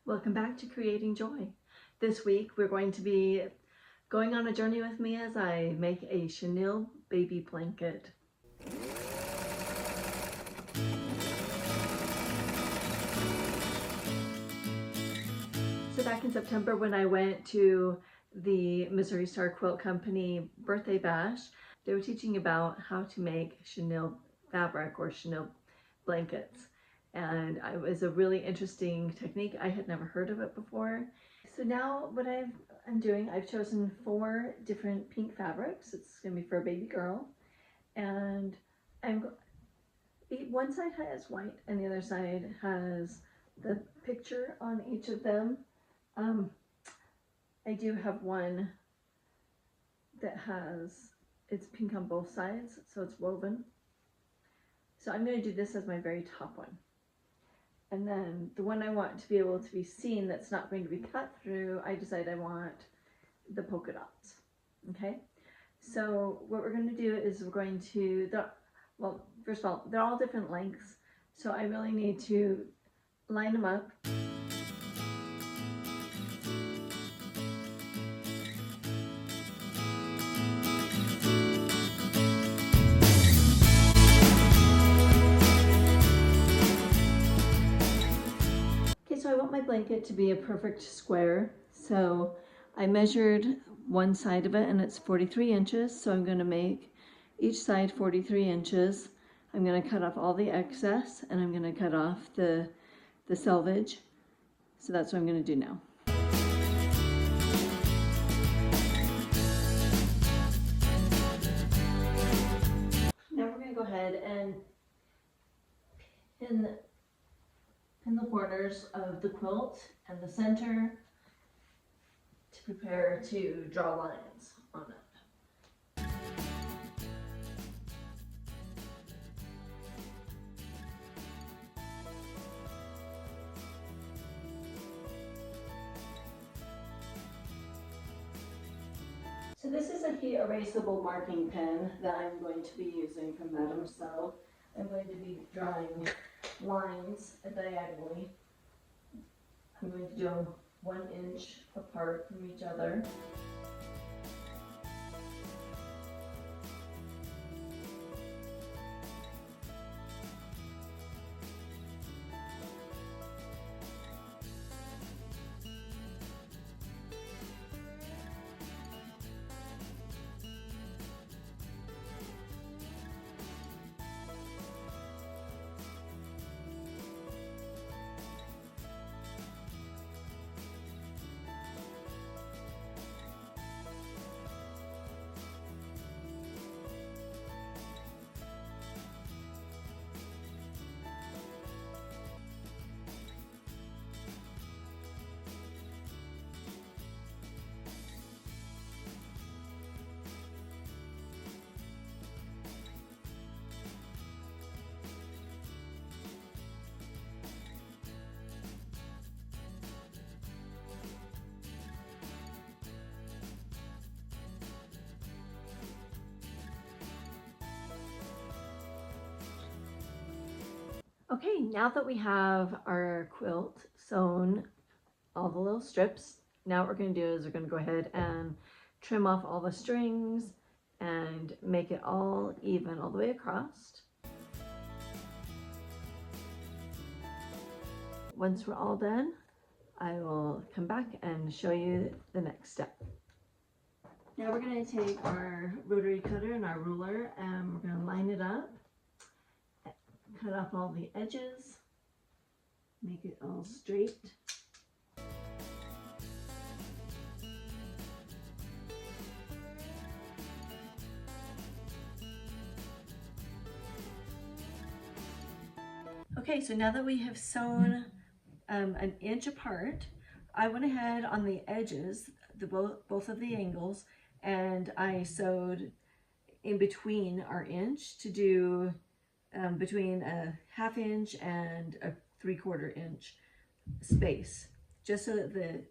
Welcome back to Creating Joy. This week we're going to be going on a journey with me as I make a Chenille Baby Blanket. So back in September when I went to the Missouri Star Quilt Company birthday bash, they were teaching about how to make chenille fabric or chenille blankets. And it was a really interesting technique. I had never heard of it before. So now what I'm doing, I've chosen 4 different pink fabrics. It's gonna be for a baby girl. And one side has white and the other side has the picture on each of them. I do have one that it's pink on both sides, so it's woven. So I'm going to do this as my very top one. And then the one I want to be able to be seen that's not going to be cut through, I decide I want the polka dots. Okay, so what we're going to do is we're going to, well, first of all, they're all different lengths, so I really need to line them up. So I want my blanket to be a perfect square. So I measured one side of it and it's 43 inches. So I'm going to make each side 43 inches. I'm going to cut off all the excess and I'm going to cut off the selvage. So that's what I'm going to do now. Now we're going to go ahead and pin the corners of the quilt and the center to prepare to draw lines on it. So this is a heat erasable marking pen that I'm going to be using from Madame So. I'm going to be drawing lines diagonally. I'm going to do them 1 inch apart from each other. Okay, now that we have our quilt sewn, all the little strips, now what we're going to do is we're going to go ahead and trim off all the strings and make it all even all the way across. Once we're all done, I will come back and show you the next step. Now we're going to take our rotary cutter and our ruler and we're going to line it up. Cut off all the edges, make it all straight. Okay, so now that we have sewn 1 inch apart, I went ahead on the edges, both of the angles, and I sewed in between our inch to do between a 1/2 inch and a 3/4 inch space, just so that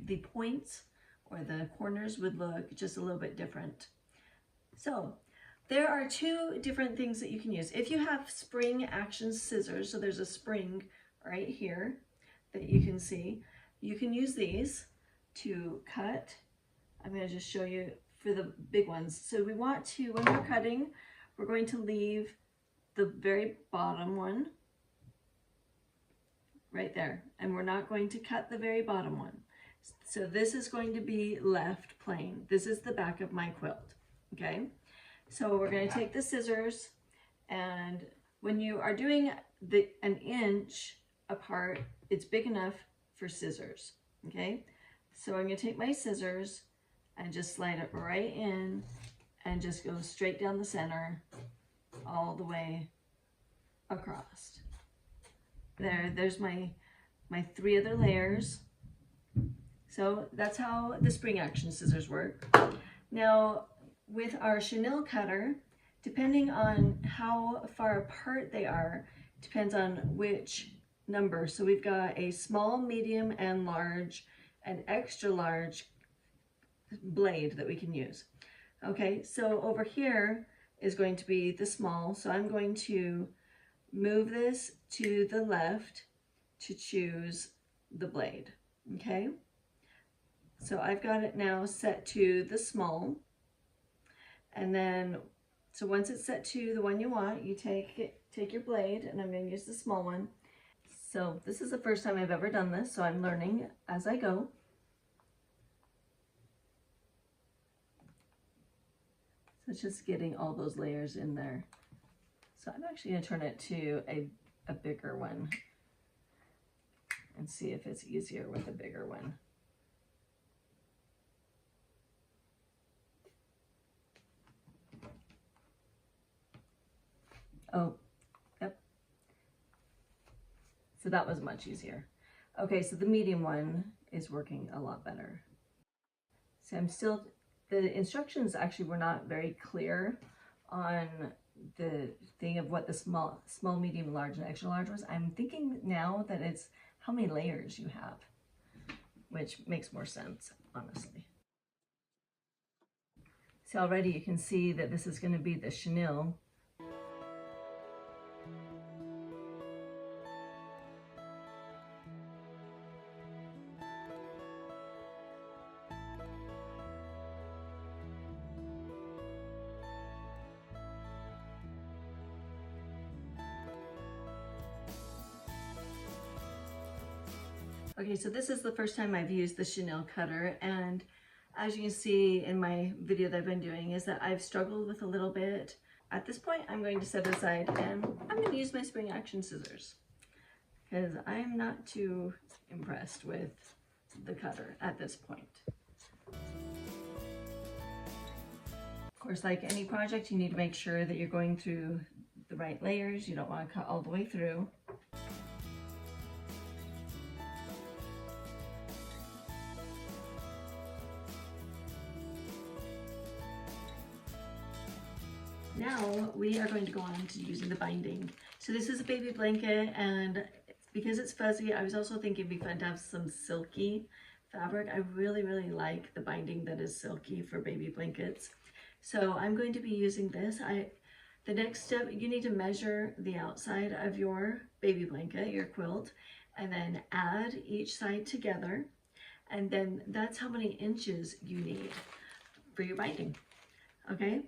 the points or the corners would look just a little bit different. So there are 2 different things that you can use. If you have spring action scissors, so there's a spring right here, that you can see. You can use these to cut. I'm going to just show you for the big ones. So we want to, when we're cutting, we're going to leave the very bottom one right there. And we're not going to cut the very bottom one. So this is going to be left plain. This is the back of my quilt, okay? So we're going to take the scissors, and when you are doing an inch apart, it's big enough for scissors, okay? So I'm going to take my scissors and just slide it right in and just go straight down the center all the way across. There's my 3 other layers. So that's how the spring action scissors work. Now with our chenille cutter, depending on how far apart they are, depends on which number. So we've got a small, medium, and large, and extra large blade that we can use. Okay, so over here is going to be the small. So I'm going to move this to the left to choose the blade, okay? So I've got it now set to the small. And then, so once it's set to the one you want, you take your blade, and I'm going to use the small one. So this is the first time I've ever done this, so I'm learning as I go. So it's just getting all those layers in there. So I'm actually going to turn it to a bigger one and see if it's easier with a bigger one. Oh, yep. So that was much easier. Okay, so the medium one is working a lot better. So the instructions actually were not very clear on the thing of what the small, medium, large, and extra large was. I'm thinking now that it's how many layers you have, which makes more sense, honestly. So already you can see that this is going to be the chenille. Okay, so this is the first time I've used the chenille cutter, and as you can see in my video that I've been doing is that I've struggled with a little bit. At this point, I'm going to set it aside and I'm going to use my spring action scissors because I'm not too impressed with the cutter at this point. Of course, like any project, you need to make sure that you're going through the right layers. You don't want to cut all the way through. Now we are going to go on to using the binding. So this is a baby blanket, and because it's fuzzy, I was also thinking it'd be fun to have some silky fabric. I really like the binding that is silky for baby blankets. So I'm going to be using this. The next step, you need to measure the outside of your baby blanket, your quilt, and then add each side together. And then that's how many inches you need for your binding, okay?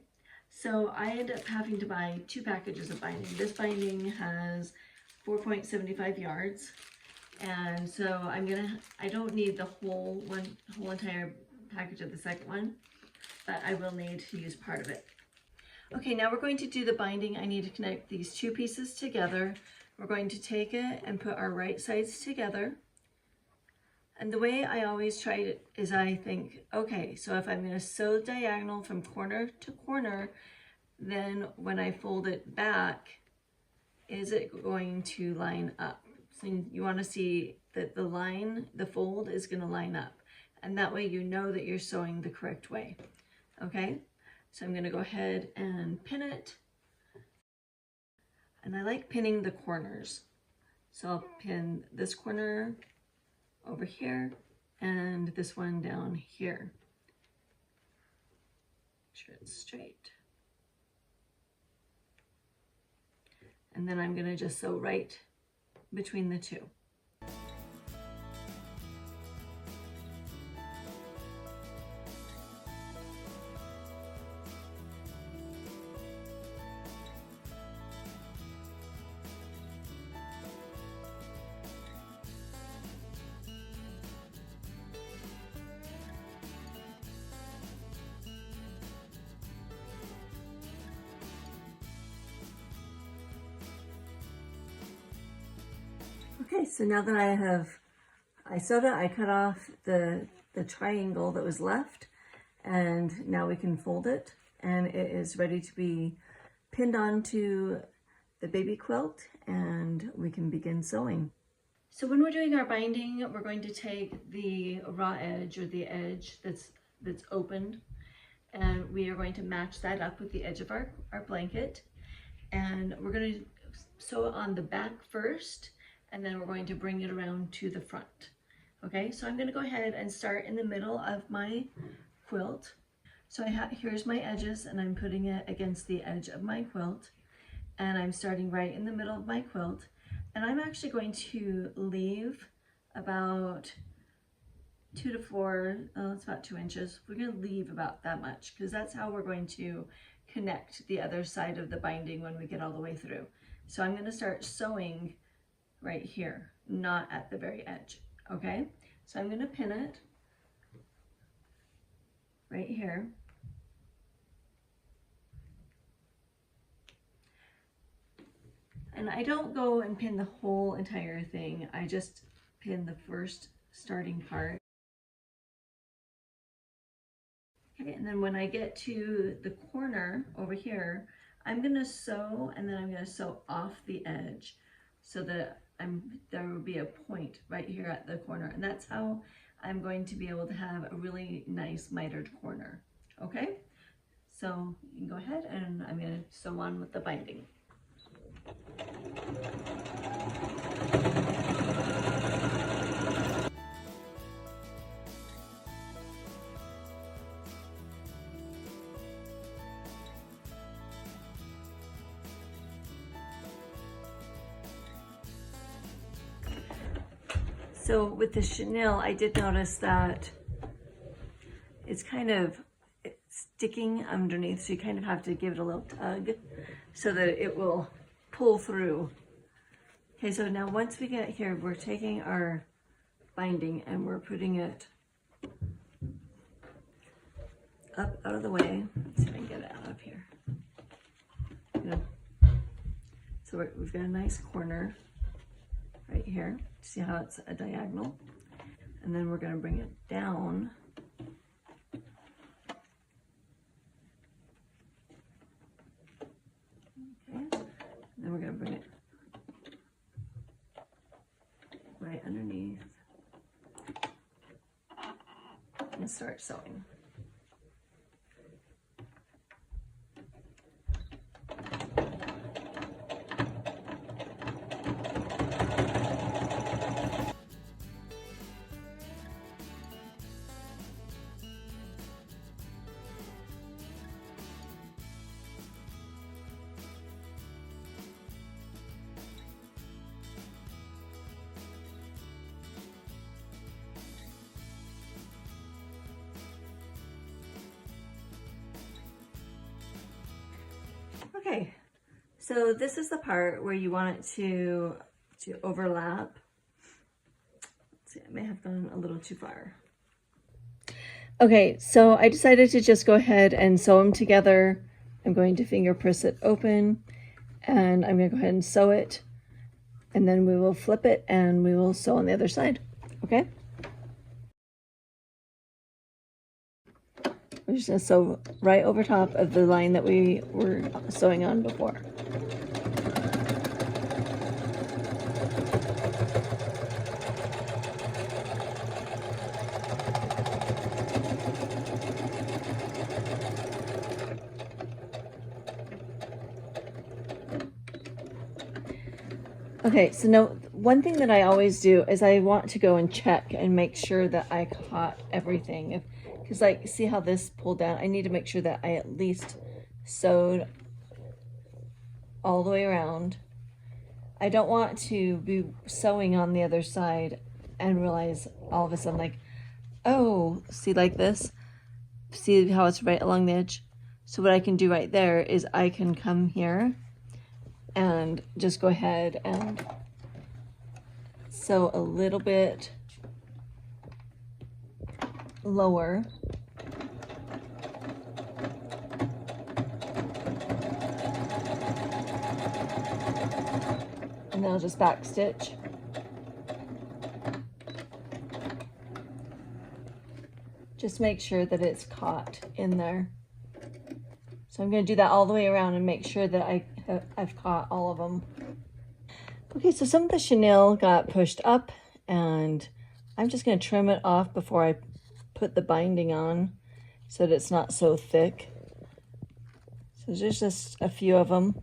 So I end up having to buy 2 packages of binding. This binding has 4.75 yards. And so I don't need the whole entire package of the second one, but I will need to use part of it. Okay, now we're going to do the binding. I need to connect these 2 pieces together. We're going to take it and put our right sides together. And the way I always try it is I think, okay, so if I'm going to sew diagonal from corner to corner, then when I fold it back, is it going to line up? So you want to see that the fold is going to line up. And that way you know that you're sewing the correct way. Okay, so I'm going to go ahead and pin it. And I like pinning the corners. So I'll pin this corner over here and this one down here. Make sure it's straight. And then I'm going to just sew right between the 2. Okay, so now that I sewed it, I cut off the triangle that was left, and now we can fold it, and it is ready to be pinned onto the baby quilt, and we can begin sewing. So when we're doing our binding, we're going to take the raw edge, or the edge that's opened, and we are going to match that up with the edge of our blanket, and we're going to sew it on the back first, and then we're going to bring it around to the front. Okay, so I'm going to go ahead and start in the middle of my quilt. So here's my edges, and I'm putting it against the edge of my quilt, and I'm starting right in the middle of my quilt, and I'm actually going to leave about 2 to 4, it's about 2 inches. We're going to leave about that much, because that's how we're going to connect the other side of the binding when we get all the way through. So I'm going to start sewing right here, not at the very edge. Okay, so I'm going to pin it right here. And I don't go and pin the whole entire thing. I just pin the first starting part. Okay, and then when I get to the corner over here, I'm going to sew, and then I'm going to sew off the edge so that there will be a point right here at the corner, and that's how I'm going to be able to have a really nice mitered corner. Okay, so you can go ahead, and I'm going to sew on with the binding. So with the chenille, I did notice that it's kind of sticking underneath, so you kind of have to give it a little tug so that it will pull through. Okay, so now once we get here, we're taking our binding and we're putting it up out of the way. Let's see if I can get it out of here. So we've got a nice corner right here. See how it's a diagonal? And then we're going to bring it down. Okay. And then we're going to bring it right underneath and start sewing. Okay, so this is the part where you want it to overlap. Let's see, I may have gone a little too far. Okay, so I decided to just go ahead and sew them together. I'm going to finger press it open, and I'm going to go ahead and sew it, and then we will flip it and we will sew on the other side. Okay? We're just going to sew right over top of the line that we were sewing on before. Okay, so now one thing that I always do is I want to go and check and make sure that I caught everything. Because like, see how this pulled down? I need to make sure that I at least sewed all the way around. I don't want to be sewing on the other side and realize all of a sudden like, oh, see like this? See how it's right along the edge? So what I can do right there is I can come here and just go ahead and sew a little bit lower. And then I'll just back stitch. Just make sure that it's caught in there. So I'm going to do that all the way around and make sure that I've caught all of them. Okay, so some of the chenille got pushed up, and I'm just going to trim it off before I put the binding on so that it's not so thick. So there's just a few of them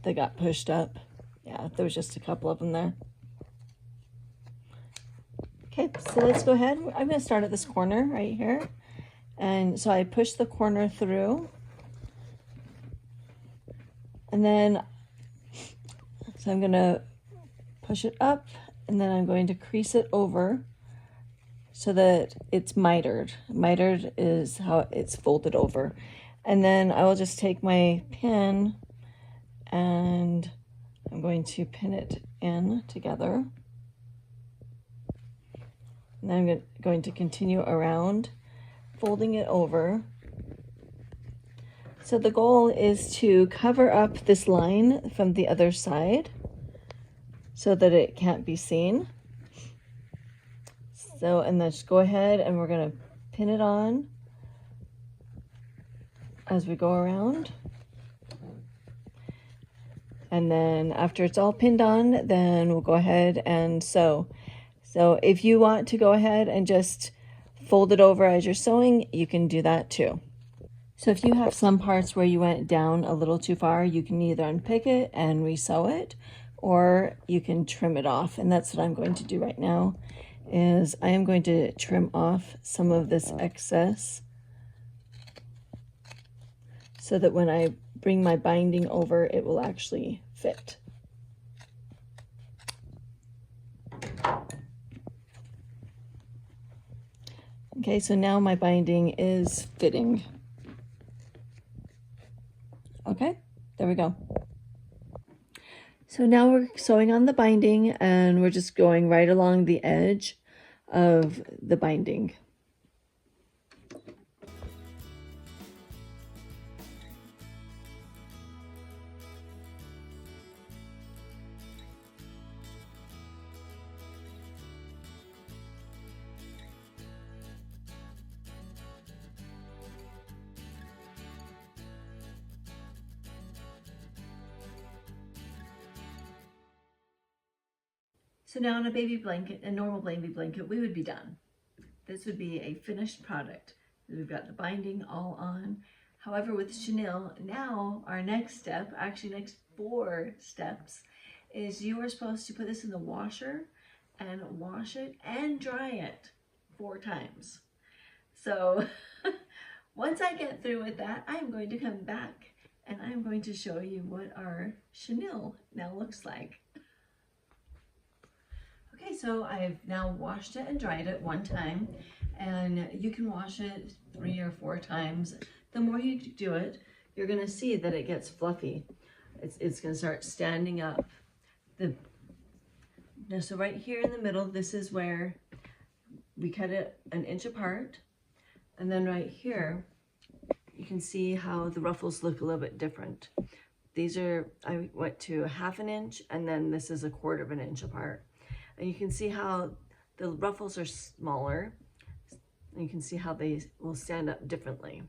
that got pushed up. Yeah, there was just a couple of them there. Okay, so let's go ahead. I'm going to start at this corner right here. And so I push the corner through. And then, so I'm going to push it up, and then I'm going to crease it over so that it's mitered. Mitered is how it's folded over. And then I will just take my pin and I'm going to pin it in together. And then I'm going to continue around, folding it over. So the goal is to cover up this line from the other side so that it can't be seen. So, and then just go ahead and we're going to pin it on as we go around. And then after it's all pinned on, then we'll go ahead and sew. So if you want to go ahead and just fold it over as you're sewing, you can do that too. So if you have some parts where you went down a little too far, you can either unpick it and resew it, or you can trim it off. And that's what I'm going to do right now, is I am going to trim off some of this excess so that when I bring my binding over, it will actually fit. Okay, so now my binding is fitting. Okay, there we go. So now we're sewing on the binding, and we're just going right along the edge of the binding. So now on a baby blanket, a normal baby blanket, we would be done. This would be a finished product. We've got the binding all on. However, with chenille, now our next step, actually next 4 steps, is you are supposed to put this in the washer and wash it and dry it 4 times. So once I get through with that, I'm going to come back and I'm going to show you what our chenille now looks like. Okay, so I've now washed it and dried it 1 time, and you can wash it 3 or 4 times. The more you do it, you're going to see that it gets fluffy. It's going to start standing up. So right here in the middle, this is where we cut it 1 inch apart, and then right here, you can see how the ruffles look a little bit different. These are, I went to 1/2 inch, and then this is 1/4 inch apart. And you can see how the ruffles are smaller. And you can see how they will stand up differently.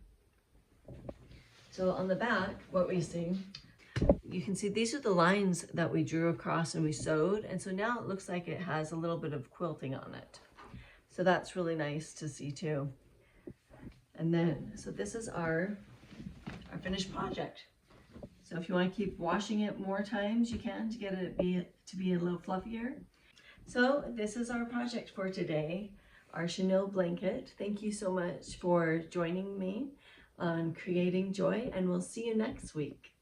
So on the back, what we see, you can see these are the lines that we drew across and we sewed. And so now it looks like it has a little bit of quilting on it. So that's really nice to see too. And then, so this is our finished project. So if you want to keep washing it more times, you can, to get it to be a little fluffier. So this is our project for today, our chenille blanket. Thank you so much for joining me on Creating Joy, and we'll see you next week.